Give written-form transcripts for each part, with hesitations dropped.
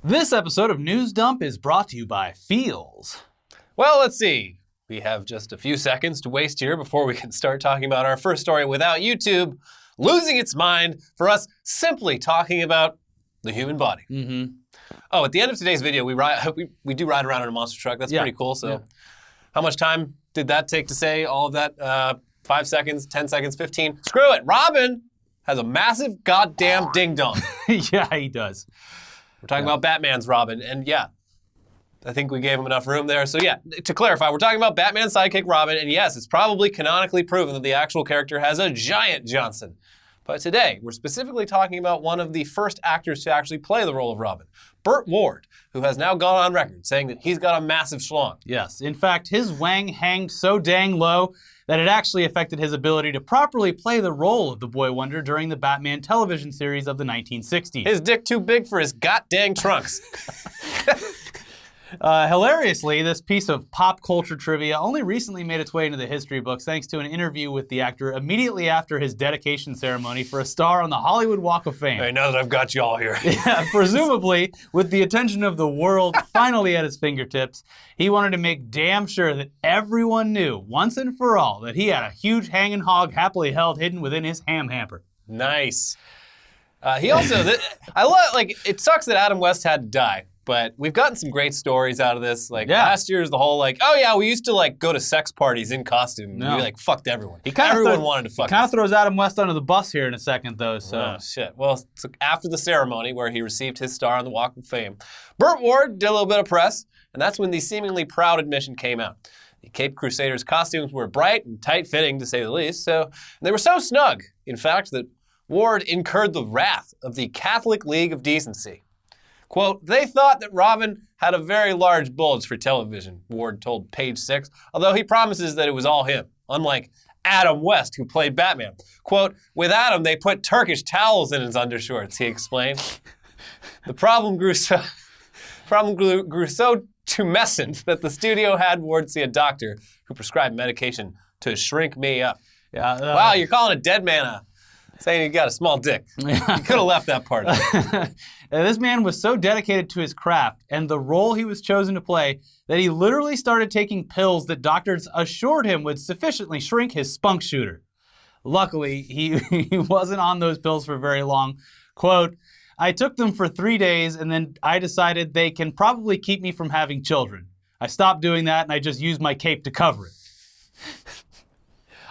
This episode of News Dump is brought to you by Feels. Well, let's see. We have just a few seconds to waste here before we can start talking about our first story without YouTube losing its mind for us simply talking about the human body. Mm-hmm. Oh, at the end of today's video, we do ride around in a monster truck. That's pretty cool. So how much time did that take to say all of that? 5 seconds, 10 seconds, 15? Screw it. Robin has a massive goddamn ding-dong. Yeah, he does. We're talking about Batman's Robin, and I think we gave him enough room there. So to clarify, we're talking about Batman's sidekick Robin, and yes, it's probably canonically proven that the actual character has a giant Johnson. But today, we're specifically talking about one of the first actors to actually play the role of Robin, Burt Ward, who has now gone on record saying that he's got a massive schlong. Yes, in fact, his wang hanged so dang low that it actually affected his ability to properly play the role of the Boy Wonder during the Batman television series of the 1960s. His dick too big for his goddamn trunks. Hilariously, this piece of pop culture trivia only recently made its way into the history books thanks to an interview with the actor immediately after his dedication ceremony for a star on the Hollywood Walk of Fame. Hey, now that I've got you all here. Yeah, presumably, with the attention of the world finally at his fingertips, he wanted to make damn sure that everyone knew, once and for all, that he had a huge hanging hog happily held hidden within his ham hamper. Nice. He also, it sucks that Adam West had to die. But we've gotten some great stories out of this. Last year's the whole we used to go to sex parties in costume. No. We fucked everyone. Everyone wanted to fuck us. Kind of throws Adam West under the bus here in a second though, so. Oh, shit. Well, so after the ceremony where he received his star on the Walk of Fame, Burt Ward did a little bit of press, and that's when the seemingly proud admission came out. The Cape Crusaders costumes were bright and tight-fitting, to say the least, and they were so snug, in fact, that Ward incurred the wrath of the Catholic League of Decency. Quote, they thought that Robin had a very large bulge for television, Ward told Page 6, although he promises that it was all him, unlike Adam West, who played Batman. Quote, with Adam, they put Turkish towels in his undershorts, he explained. The problem grew so tumescent that the studio had Ward see a doctor who prescribed medication to shrink me up. Yeah, wow, you're calling a dead man saying he got a small dick. You could have left that part out. This man was so dedicated to his craft and the role he was chosen to play that he literally started taking pills that doctors assured him would sufficiently shrink his spunk shooter. Luckily, he wasn't on those pills for very long. Quote, I took them for 3 days and then I decided they can probably keep me from having children. I stopped doing that and I just used my cape to cover it.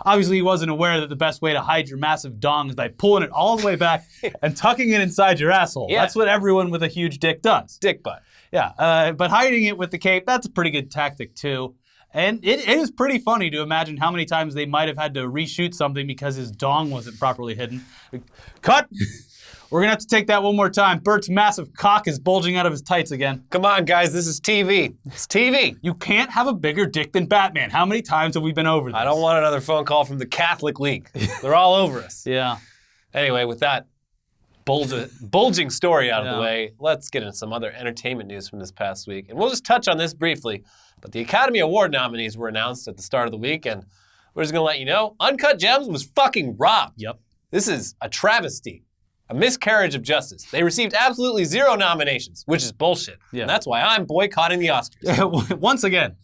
Obviously, he wasn't aware that the best way to hide your massive dong is by pulling it all the way back and tucking it inside your asshole. Yeah. That's what everyone with a huge dick does. Dick butt. Yeah, but hiding it with the cape, that's a pretty good tactic, too. And it is pretty funny to imagine how many times they might have had to reshoot something because his dong wasn't properly hidden. Cut! We're going to have to take that one more time. Bert's massive cock is bulging out of his tights again. Come on, guys. This is TV. It's TV. You can't have a bigger dick than Batman. How many times have we been over this? I don't want another phone call from the Catholic League. They're all over us. Yeah. Anyway, with that bulging story out of the way, let's get into some other entertainment news from this past week. And we'll just touch on this briefly. But the Academy Award nominees were announced at the start of the week, and we're just going to let you know, Uncut Gems was fucking robbed. Yep. This is a travesty. A miscarriage of justice. They received absolutely 0 nominations, which is bullshit. Yeah. And that's why I'm boycotting the Oscars. Once again.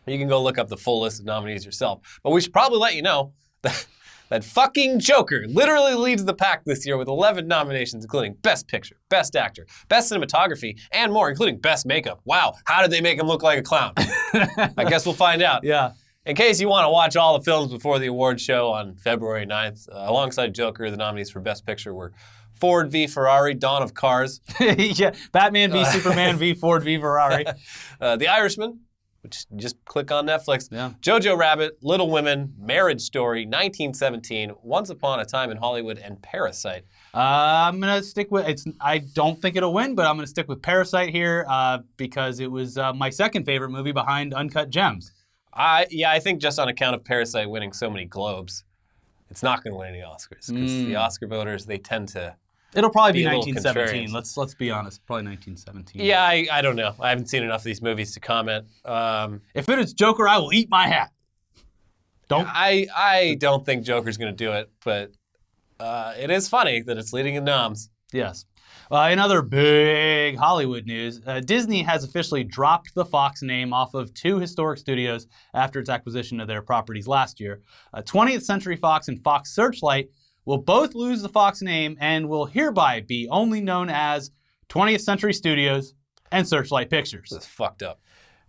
You can go look up the full list of nominees yourself. But we should probably let you know that fucking Joker literally leads the pack this year with 11 nominations, including Best Picture, Best Actor, Best Cinematography, and more, including Best Makeup. Wow, how did they make him look like a clown? I guess we'll find out. Yeah. In case you want to watch all the films before the award show on February 9th, alongside Joker, the nominees for Best Picture were Ford v. Ferrari, Dawn of Cars. Yeah, Batman v. Superman v. Ford v. Ferrari. The Irishman, which you just click on Netflix. Yeah. Jojo Rabbit, Little Women, Marriage Story, 1917, Once Upon a Time in Hollywood, and Parasite. I'm going to stick with, I don't think it'll win, but I'm going to stick with Parasite here because it was my second favorite movie behind Uncut Gems. I think just on account of Parasite winning so many Globes, it's not going to win any Oscars because the Oscar voters, they tend to It'll probably be 1917. Let's be honest, probably 1917. Yeah, I don't know. I haven't seen enough of these movies to comment. If it is Joker, I will eat my hat. I don't think Joker's going to do it, but it is funny that it's leading in noms. Yes. In other big Hollywood news, Disney has officially dropped the Fox name off of 2 historic studios after its acquisition of their properties last year. 20th Century Fox and Fox Searchlight will both lose the Fox name and will hereby be only known as 20th Century Studios and Searchlight Pictures. This is fucked up.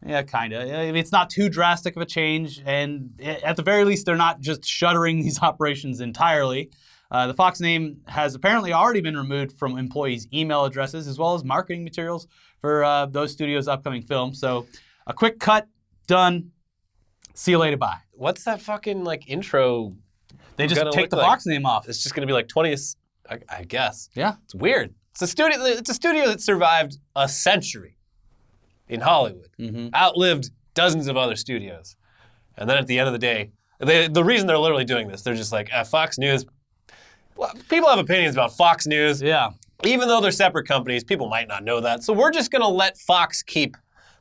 Yeah, kind of. It's not too drastic of a change, and at the very least, they're not just shuttering these operations entirely. The Fox name has apparently already been removed from employees' email addresses as well as marketing materials for those studios' upcoming films. So a quick cut, done. See you later, bye. What's that fucking intro? They just take the Fox name off. It's just going to be like 20th, I guess. Yeah. It's weird. It's a studio that survived a century in Hollywood, outlived dozens of other studios. And then at the end of the day, the reason they're literally doing this, they're just like, Fox News. Well, people have opinions about Fox News. Yeah. Even though they're separate companies, people might not know that. So we're just going to let Fox keep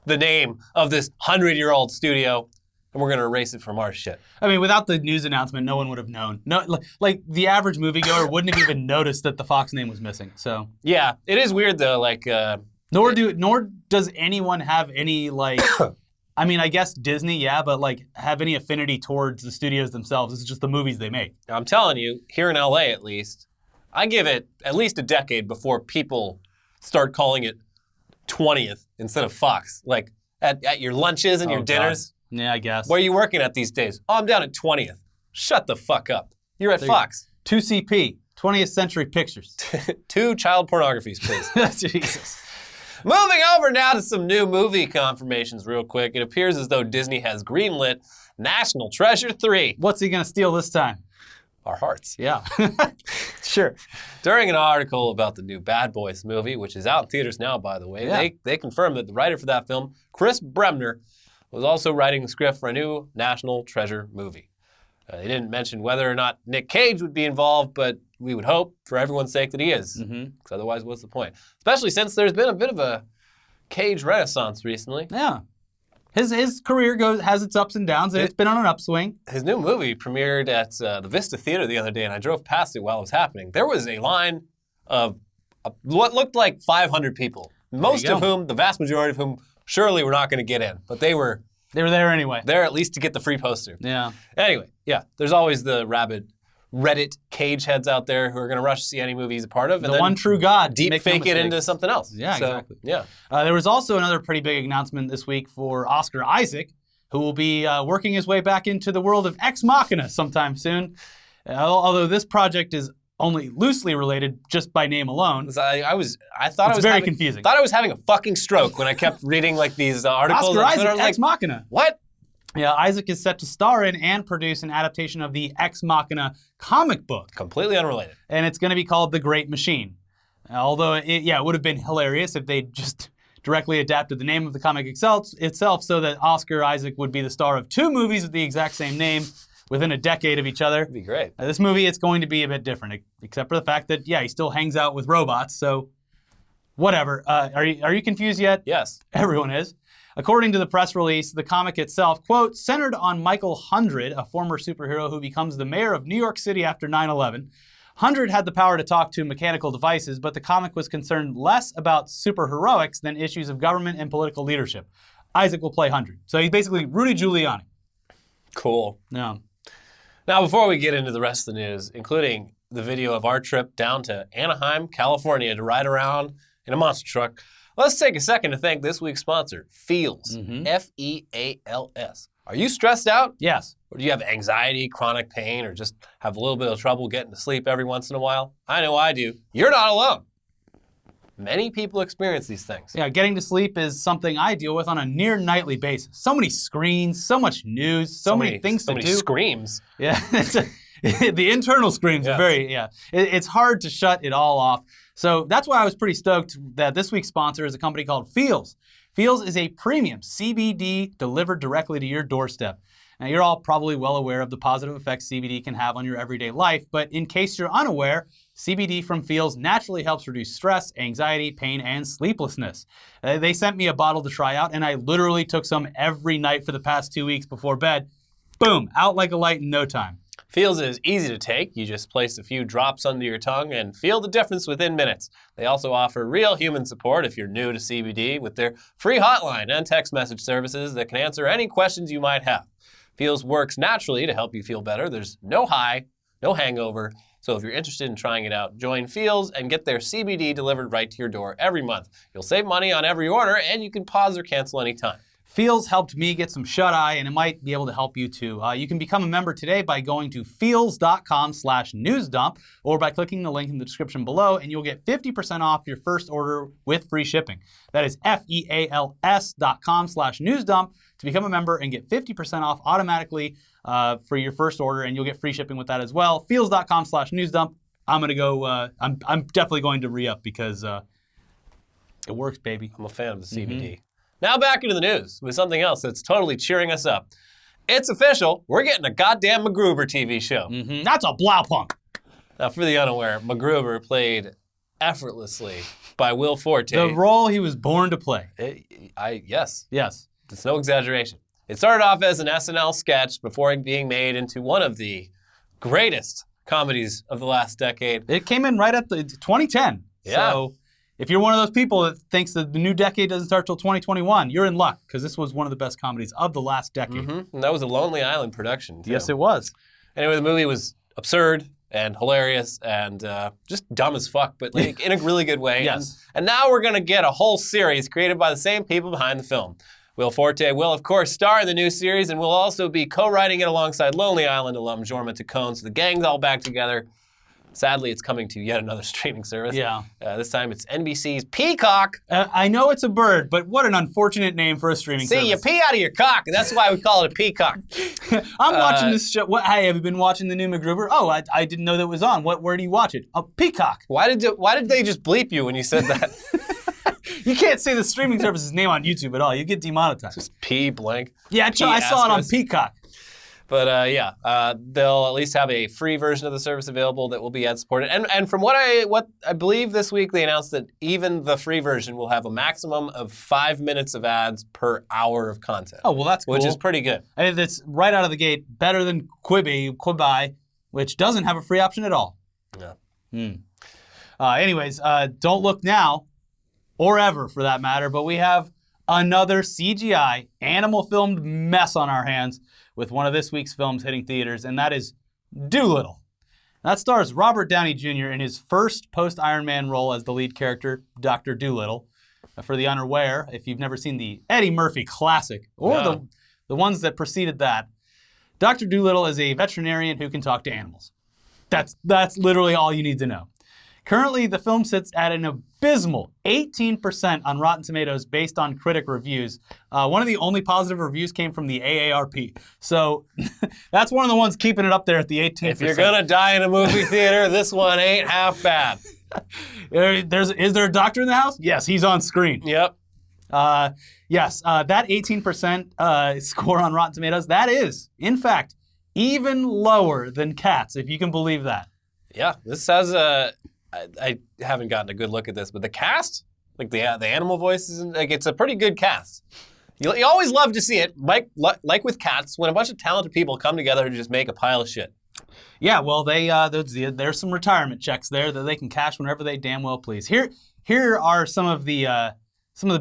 the name of this 100-year-old studio, and we're going to erase it from our shit. I mean, without the news announcement, no one would have known. No, like the average moviegoer wouldn't have even noticed that the Fox name was missing. So yeah, it is weird though. Nor does anyone have any I mean, I guess Disney, yeah, but have any affinity towards the studios themselves. It's just the movies they make. I'm telling you, here in LA at least, I give it at least a decade before people start calling it 20th instead of Fox. Like at your lunches and your dinners. God. Yeah, I guess. Where are you working at these days? Oh, I'm down at 20th. Shut the fuck up. You're at Fox. 2CP, 20th Century Pictures. 2 child pornographies, please. Jesus. Moving over now to some new movie confirmations real quick. It appears as though Disney has greenlit National Treasure 3. What's he going to steal this time? Our hearts. Yeah. Sure. During an article about the new Bad Boys movie, which is out in theaters now, by the way, they confirmed that the writer for that film, Chris Bremner, was also writing the script for a new National Treasure movie. They didn't mention whether or not Nick Cage would be involved, but we would hope, for everyone's sake, that he is. Because otherwise, what's the point? Especially since there's been a bit of a Cage renaissance recently. Yeah. His career has its ups and downs, and it's been on an upswing. His new movie premiered at the Vista Theater the other day, and I drove past it while it was happening. There was a line of what looked like 500 people, most of whom, the vast majority of whom, surely were not going to get in. But they were there anyway. There at least to get the free poster. Yeah. Anyway, yeah, there's always the rabid Reddit Cage heads out there who are going to rush to see any movie he's a part of. And the one true God. Deep fake it into something else. Yeah, exactly. Yeah. There was also another pretty big announcement this week for Oscar Isaac, who will be working his way back into the world of Ex Machina sometime soon. Although this project is only loosely related just by name alone. I thought it was very confusing. Thought I was having a fucking stroke when I kept reading these articles. Oscar Isaac, Ex Machina. What? Yeah, Isaac is set to star in and produce an adaptation of the Ex Machina comic book. Completely unrelated. And it's going to be called The Great Machine. Although, it would have been hilarious if they just directly adapted the name of the comic itself so that Oscar Isaac would be the star of 2 movies with the exact same name within a decade of each other. That'd be great. This movie, it's going to be a bit different, except for the fact that, he still hangs out with robots, so whatever. Are you confused yet? Yes. Everyone is. According to the press release, the comic itself, quote, centered on Michael Hundred, a former superhero who becomes the mayor of New York City after 9/11. Hundred had the power to talk to mechanical devices, but the comic was concerned less about superheroics than issues of government and political leadership. Isaac will play Hundred. So he's basically Rudy Giuliani. Cool. Yeah. Now, before we get into the rest of the news, including the video of our trip down to Anaheim, California to ride around in a monster truck, let's take a second to thank this week's sponsor, Feals. F-E-A-L-S. Are you stressed out? Yes. Or do you have anxiety, chronic pain, or just have a little bit of trouble getting to sleep every once in a while? I know I do. You're not alone. Many people experience these things. Yeah, getting to sleep is something I deal with on a near nightly basis. So many screens, so much news, so many things to do. So many screams. Yeah, the internal screams are it's hard to shut it all off. So that's why I was pretty stoked that this week's sponsor is a company called Feals. Feals is a premium CBD delivered directly to your doorstep. Now, you're all probably well aware of the positive effects CBD can have on your everyday life, but in case you're unaware, CBD from Feals naturally helps reduce stress, anxiety, pain, and sleeplessness. They sent me a bottle to try out, and I literally took some every night for the past 2 weeks before bed. Boom, out like a light in no time. Feels is easy to take. You just place a few drops under your tongue and feel the difference within minutes. They also offer real human support if you're new to CBD with their free hotline and text message services that can answer any questions you might have. Feels works naturally to help you feel better. There's no high, no hangover. So if you're interested in trying it out, join Feels and get their CBD delivered right to your door every month. You'll save money on every order and you can pause or cancel anytime. Feels helped me get some shut-eye, and it might be able to help you too. You can become a member today by going to feels.com/newsdump or by clicking the link in the description below, and you'll get 50% off your first order with free shipping. That is feals.com/newsdump to become a member and get 50% off automatically for your first order, and you'll get free shipping with that as well. Feels.com/newsdump. I'm gonna go. I'm definitely going to re-up because it works, baby. I'm a fan of the CBD. Now back into the news with something else that's totally cheering us up. It's official. We're getting a goddamn MacGruber TV show. That's a blowpunk. Now, for the unaware, MacGruber played effortlessly by Will Forte. The role he was born to play. Yes. Yes. It's no exaggeration. It started off as an SNL sketch before being made into one of the greatest comedies of the last decade. It came in right at the 2010. Yeah. So if you're one of those people that thinks that the new decade doesn't start till 2021, you're in luck, because this was one of the best comedies of the last decade. And that was a Lonely Island production, too. Yes, it was. Anyway, the movie was absurd and hilarious and just dumb as fuck, but like in a really good way. Yes. And now we're going to get a whole series created by the same people behind the film. Will Forte will, of course, star in the new series and will also be co-writing it alongside Lonely Island alum Jorma Taccone, so the gang's all back together. Sadly, it's coming to yet another streaming service. Yeah. This time it's NBC's Peacock. I know it's a bird, but what an unfortunate name for a streaming service. See, you pee out of your cock, and that's why we call it a peacock. I'm watching this show. Hey, have you been watching the new MacGruber? Oh, I didn't know that was on. Where do you watch it? Oh, Peacock. Why did they just bleep you when you said that? You can't say the streaming service's name on YouTube at all. You get demonetized. Just P blank. Yeah, I saw it on Peacock. But they'll at least have a free version of the service available that will be ad supported. And from what I believe this week, they announced that even the free version will have a maximum of 5 minutes of ads per hour of content. Oh, well, that's cool. Which is pretty good. I mean, that's right out of the gate better than Quibi, which doesn't have a free option at all. Yeah. Anyways, don't look now, or ever for that matter, but we have another CGI animal-filmed mess on our hands with one of this week's films hitting theaters, and that is Dolittle. That stars Robert Downey Jr. in his first post-Iron Man role as the lead character, Dr. Dolittle. For the unaware, if you've never seen the Eddie Murphy classic, or the ones that preceded that, Dr. Dolittle is a veterinarian who can talk to animals. That's literally all you need to know. Currently, the film sits at an abysmal 18% on Rotten Tomatoes based on critic reviews. One of the only positive reviews came from the AARP. So that's one of the ones keeping it up there at the 18%. If you're going to die in a movie theater, this one ain't half bad. Is there a doctor in the house? Yes, he's on screen. Yep. Yes, that 18% score on Rotten Tomatoes, that is, in fact, even lower than Cats, if you can believe that. Yeah, this has I haven't gotten a good look at this, but the cast, like the animal voices, like it's a pretty good cast. You always love to see it, like with Cats, when a bunch of talented people come together to just make a pile of shit. Yeah, well, there's some retirement checks there that they can cash whenever they damn well please. Here are some of the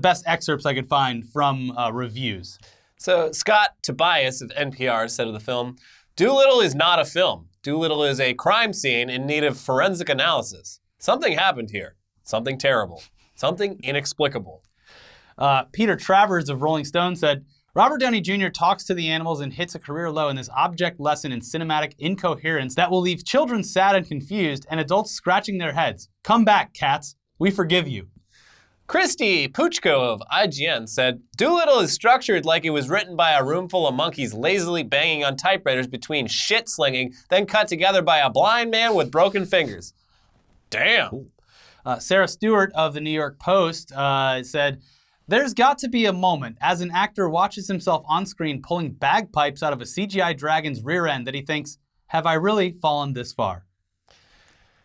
best excerpts I could find from reviews. So Scott Tobias of NPR said of the film, "Dolittle is not a film. Dolittle is a crime scene in need of forensic analysis. Something happened here. Something terrible. Something inexplicable." Peter Travers of Rolling Stone said, "Robert Downey Jr. talks to the animals and hits a career low in this object lesson in cinematic incoherence that will leave children sad and confused and adults scratching their heads. Come back, Cats. We forgive you." Christy Puchko of IGN said, "Dolittle is structured like it was written by a room full of monkeys lazily banging on typewriters between shit slinging, then cut together by a blind man with broken fingers." Damn. Sarah Stewart of the New York Post said, "There's got to be a moment as an actor watches himself on screen pulling bagpipes out of a CGI dragon's rear end that he thinks, have I really fallen this far?"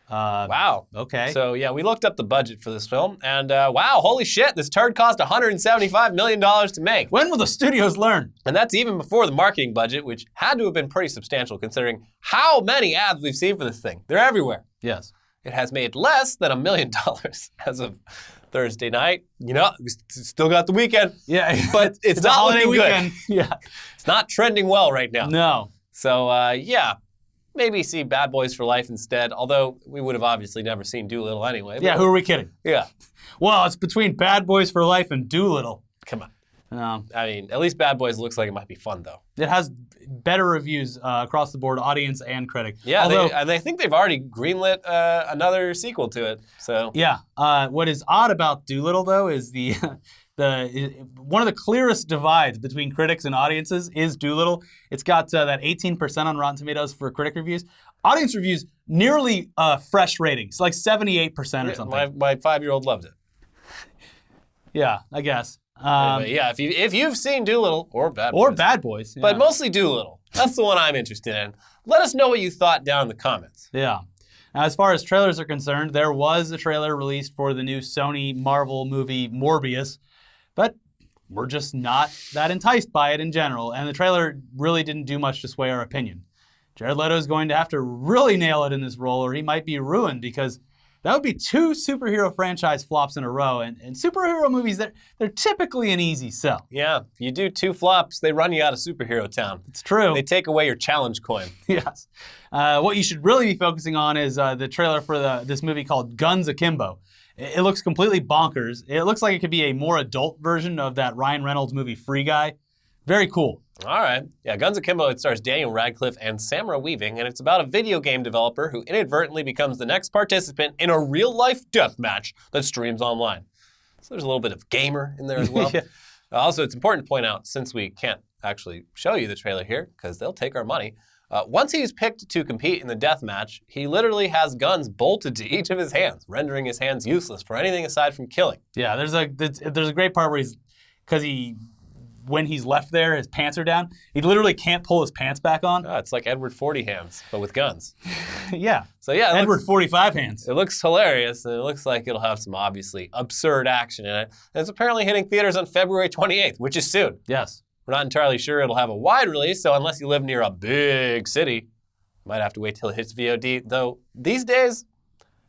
Wow. Okay. So, yeah, we looked up the budget for this film, and wow, holy shit, this turd cost $175 million to make. When will the studios learn? And that's even before the marketing budget, which had to have been pretty substantial considering how many ads we've seen for this thing. They're everywhere. Yes. It has made less than $1 million as of Thursday night. You know, we still got the weekend. Yeah. But it's a not holiday looking weekend. good. Yeah. It's not trending well right now. No. So, yeah, maybe see Bad Boys for Life instead, although we would have obviously never seen Dolittle anyway. Yeah, who are we kidding? Yeah. Well, it's between Bad Boys for Life and Dolittle. Come on. I mean, at least Bad Boys looks like it might be fun, though. It has better reviews across the board, audience and critic. Yeah, although, I think they've already greenlit another sequel to it. So yeah, what is odd about Dolittle though is one of the clearest divides between critics and audiences is Dolittle. It's got that 18% on Rotten Tomatoes for critic reviews. Audience reviews nearly fresh ratings, like 78% or something. My 5-year-old loved it. Yeah, I guess. Anyway, yeah, if you've seen Dolittle or Bad Boys. Or Bad Boys. Yeah. But mostly Dolittle. That's the one I'm interested in. Let us know what you thought down in the comments. Yeah. Now, as far as trailers are concerned, there was a trailer released for the new Sony Marvel movie Morbius, but we're just not that enticed by it in general, and the trailer really didn't do much to sway our opinion. Jared Leto is going to have to really nail it in this role, or he might be ruined, because that would be 2 superhero franchise flops in a row, and superhero movies, they're typically an easy sell. Yeah, if you do 2 flops, they run you out of superhero town. It's true. They take away your challenge coin. Yes. What you should really be focusing on is the trailer for this movie called Guns Akimbo. It looks completely bonkers. It looks like it could be a more adult version of that Ryan Reynolds movie Free Guy. Very cool. All right. Yeah, Guns Akimbo, it stars Daniel Radcliffe and Samara Weaving, and it's about a video game developer who inadvertently becomes the next participant in a real-life death match that streams online. So there's a little bit of gamer in there as well. Yeah. Also, it's important to point out, since we can't actually show you the trailer here, because they'll take our money, once he's picked to compete in the death match, he literally has guns bolted to each of his hands, rendering his hands useless for anything aside from killing. Yeah, there's a great part where when he's left there, his pants are down. He literally can't pull his pants back on. Oh, it's like Edward 40 hands, but with guns. Yeah. So yeah, Edward 45 hands. It looks hilarious, and it looks like it'll have some obviously absurd action in it. And it's apparently hitting theaters on February 28th, which is soon. Yes. We're not entirely sure it'll have a wide release, so unless you live near a big city, you might have to wait till it hits VOD. Though these days,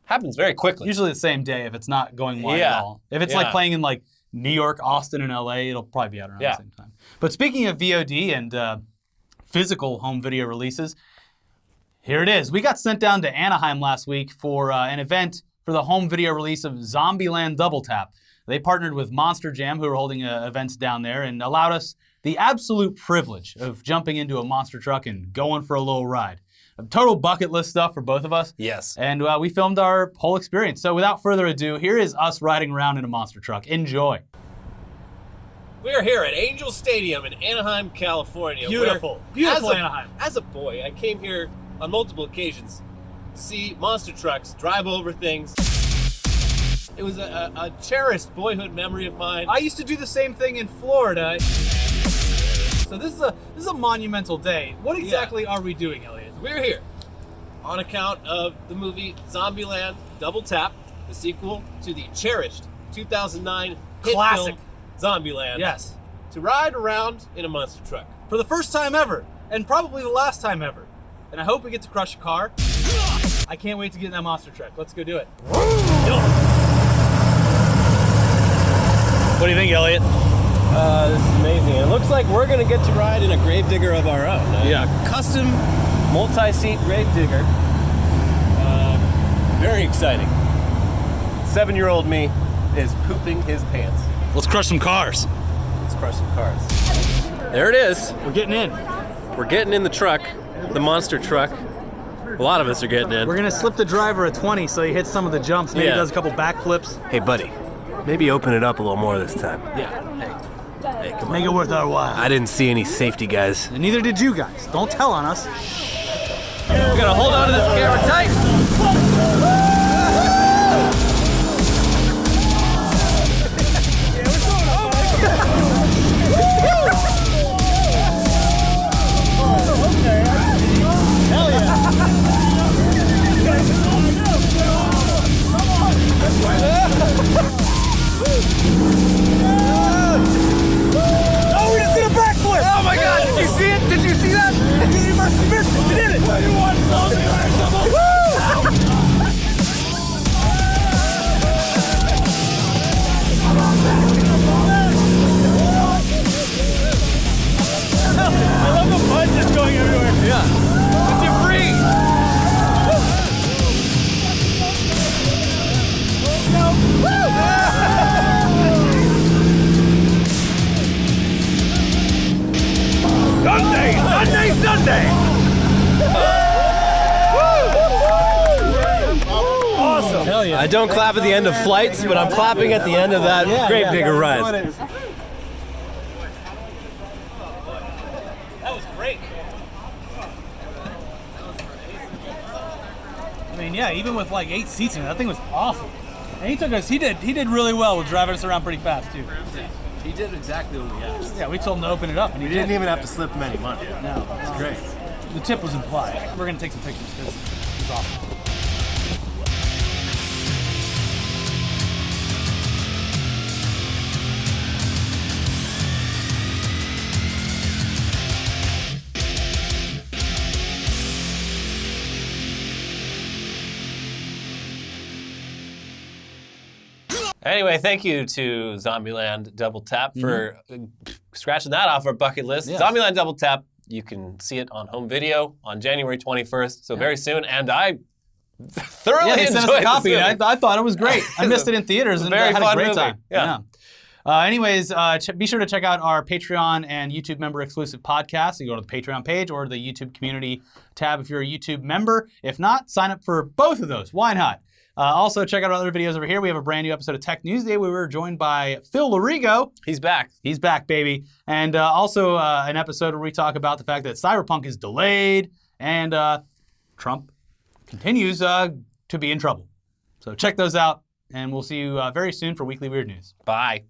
happens very quickly. Usually the same day if it's not going wide at all. If it's like playing in like New York, Austin, and LA, it'll probably be out around the same time. But speaking of VOD and physical home video releases, here it is. We got sent down to Anaheim last week for an event for the home video release of Zombieland Double Tap. They partnered with Monster Jam, who are holding events down there, and allowed us the absolute privilege of jumping into a monster truck and going for a little ride. Total bucket list stuff for both of us. Yes. And we filmed our whole experience. So without further ado, here is us riding around in a monster truck. Enjoy. We are here at Angel Stadium in Anaheim, California. Beautiful. Beautiful Anaheim. As a boy, I came here on multiple occasions to see monster trucks drive over things. It was a cherished boyhood memory of mine. I used to do the same thing in Florida. So this is a monumental day. What exactly are we doing, Elliot? We're here on account of the movie Zombieland Double Tap, the sequel to the cherished 2009 hit classic film Zombieland. Yes. To ride around in a monster truck. For the first time ever, and probably the last time ever. And I hope we get to crush a car. I can't wait to get in that monster truck. Let's go do it. What do you think, Elliot? This is amazing. It looks like we're going to get to ride in a gravedigger of our own. Yeah, custom multi-seat gravedigger. Very exciting. 7-year-old me is pooping his pants. Let's crush some cars. Let's crush some cars. There it is. We're getting in. We're getting in the truck, the monster truck. A lot of us are getting in. We're going to slip the driver a 20 so he hits some of the jumps. Maybe does a couple backflips. Hey, buddy. Maybe open it up a little more this time. Yeah. Hey, come on. Make it worth our while. I didn't see any safety guys. And neither did you guys. Don't tell on us. We gotta hold on to this camera tight. birthday! Awesome. Hell yeah. I don't clap at the end of flights, but I'm clapping at the end of that Grave Digger run. That was great. I mean, yeah, even with like 8 seats in it, that thing was awesome. And he took us. He did really well with driving us around pretty fast too. He did exactly what we asked. Yeah, we told him to open it up, and he didn't even have to slip him any money. No, it's great. The tip was implied. We're gonna take some pictures because it was awesome. Anyway, thank you to Zombieland Double Tap for scratching that off our bucket list. Yes. Zombieland Double Tap, you can see it on home video on January 21st, so very soon. And I thoroughly they sent us enjoyed a copy. this And movie. I thought it was great. I missed it in theaters and very had a fun great movie. time. Yeah. Anyways, be sure to check out our Patreon and YouTube member exclusive podcasts. You go to the Patreon page or the YouTube community tab if you're a YouTube member. If not, sign up for both of those. Why not? Also, check out our other videos over here. We have a brand new episode of Tech News Day where we were joined by Phil Lorigo. He's back. He's back, baby. And also an episode where we talk about the fact that Cyberpunk is delayed and Trump continues to be in trouble. So check those out, and we'll see you very soon for Weekly Weird News. Bye.